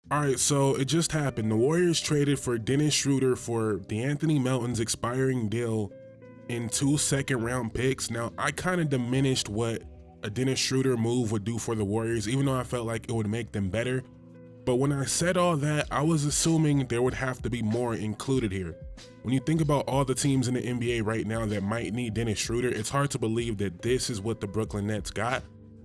All right, so it just happened. The Warriors traded for Dennis Schroeder for DeAnthony Melton's expiring deal in 2 second-round picks. Now, I kind of diminished what a Dennis Schroeder move would do for the Warriors, even though I felt like it would make them better. But when I said all that, I was assuming there would have to be more included here. When you think about all the teams in the NBA right now that might need Dennis Schroeder, it's hard to believe that this is what the Brooklyn Nets got,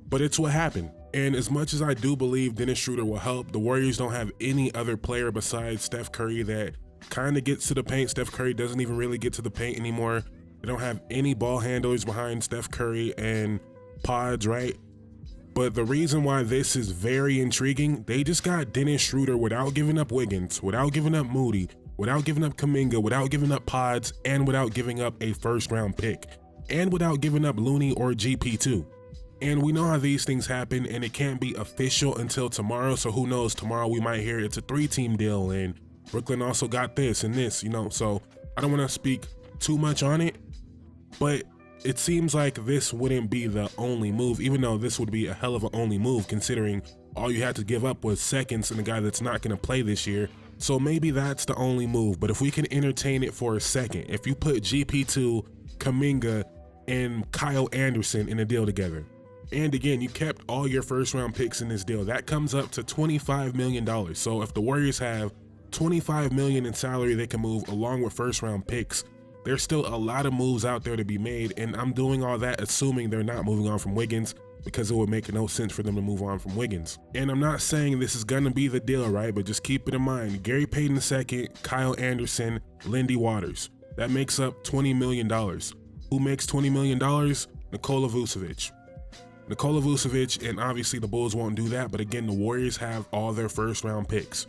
but it's what happened. And as much as I do believe Dennis Schroeder will help, the Warriors don't have any other player besides Steph Curry that kind of gets to the paint. Steph Curry doesn't even really get to the paint anymore. They don't have any ball handlers behind Steph Curry and Pods, right? But the reason why this is very intriguing, they just got Dennis Schroeder without giving up Wiggins, without giving up Moody, without giving up Kuminga, without giving up Pods, and without giving up a first-round pick, and without giving up Looney or GP2. And we know how these things happen, and it can't be official until tomorrow, so who knows, tomorrow we might hear it's a 3-team deal, and Brooklyn also got this and this, so I don't want to speak too much on it, but it seems like this wouldn't be the only move, even though this would be a hell of an only move considering all you had to give up was seconds and a guy that's not going to play this year. So maybe that's the only move, but if we can entertain it for a second, if you put GP2, Kuminga, and Kyle Anderson in a deal together, and again, you kept all your first round picks in this deal, that comes up to $25 million. So if the Warriors have $25 million in salary they can move along with first round picks, there's still a lot of moves out there to be made, and I'm doing all that assuming they're not moving on from Wiggins, because it would make no sense for them to move on from Wiggins. And I'm not saying this is gonna be the deal, right? But just keep it in mind, Gary Payton II, Kyle Anderson, Lindy Waters. That makes up $20 million. Who makes $20 million? Nikola Vucevic. Nikola Vucevic, and obviously the Bulls won't do that, but again, the Warriors have all their first round picks.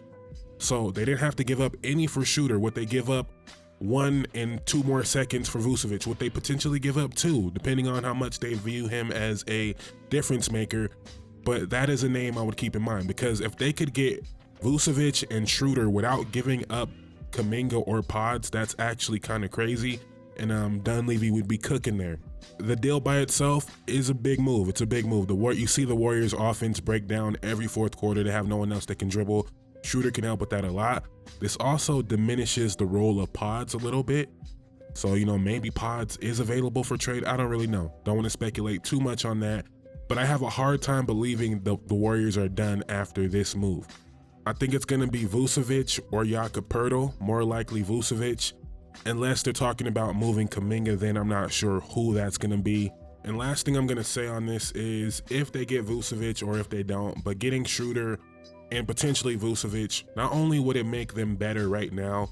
So they didn't have to give up any for Shooter. What they give up, 1 and 2 more seconds for Vucevic. Would they potentially give up 2, depending on how much they view him as a difference maker? But that is a name I would keep in mind, because if they could get Vucevic and Schroeder without giving up Kuminga or Pods, that's actually kind of crazy, and Dunleavy would be cooking there. The deal by itself is a big move. It's a big move. You see the Warriors offense break down every fourth quarter. They have no one else that can dribble. Schroeder can help with that a lot. This also diminishes the role of Pods a little bit. So, maybe Pods is available for trade. I don't really know. Don't want to speculate too much on that. But I have a hard time believing the Warriors are done after this move. I think it's going to be Vucevic or Jakob Poeltl, more likely Vucevic. Unless they're talking about moving Kuminga, then I'm not sure who that's going to be. And last thing I'm going to say on this is if they get Vucevic or if they don't, but getting Schroeder and potentially Vucevic, not only would it make them better right now,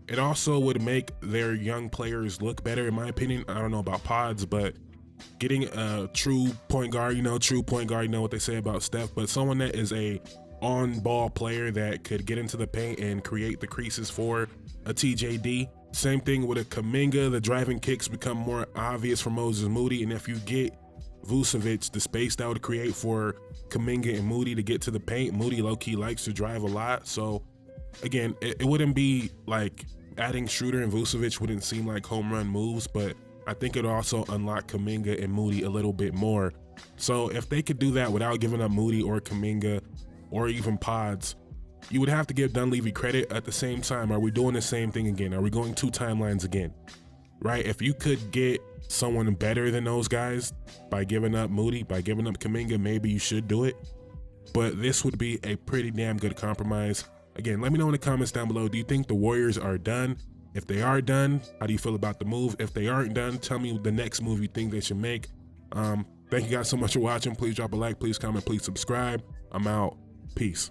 it also would make their young players look better, in my opinion. I don't know about Pods, but getting a true point guard, you know what they say about Steph, but someone that is a on-ball player that could get into the paint and create the creases for a TJD. Same thing with a Kuminga, the driving kicks become more obvious for Moses Moody, and if you get Vucevic, the space that would create for Kuminga and Moody to get to the paint. Moody low-key likes to drive a lot, so again, it wouldn't be like adding Schroeder and Vucevic wouldn't seem like home run moves, but I think it also unlock Kuminga and Moody a little bit more. So if they could do that without giving up Moody or Kuminga or even Pods, you would have to give Dunleavy credit. At the same time, are we doing the same thing again? Are we going 2 timelines again? Right? If you could get someone better than those guys by giving up Moody, by giving up Kuminga, maybe you should do it. But this would be a pretty damn good compromise. Again, let me know in the comments down below. Do you think the Warriors are done? If they are done, how do you feel about the move? If they aren't done, tell me the next move you think they should make. Thank you guys so much for watching. Please drop a like, please comment, please subscribe. I'm out. Peace.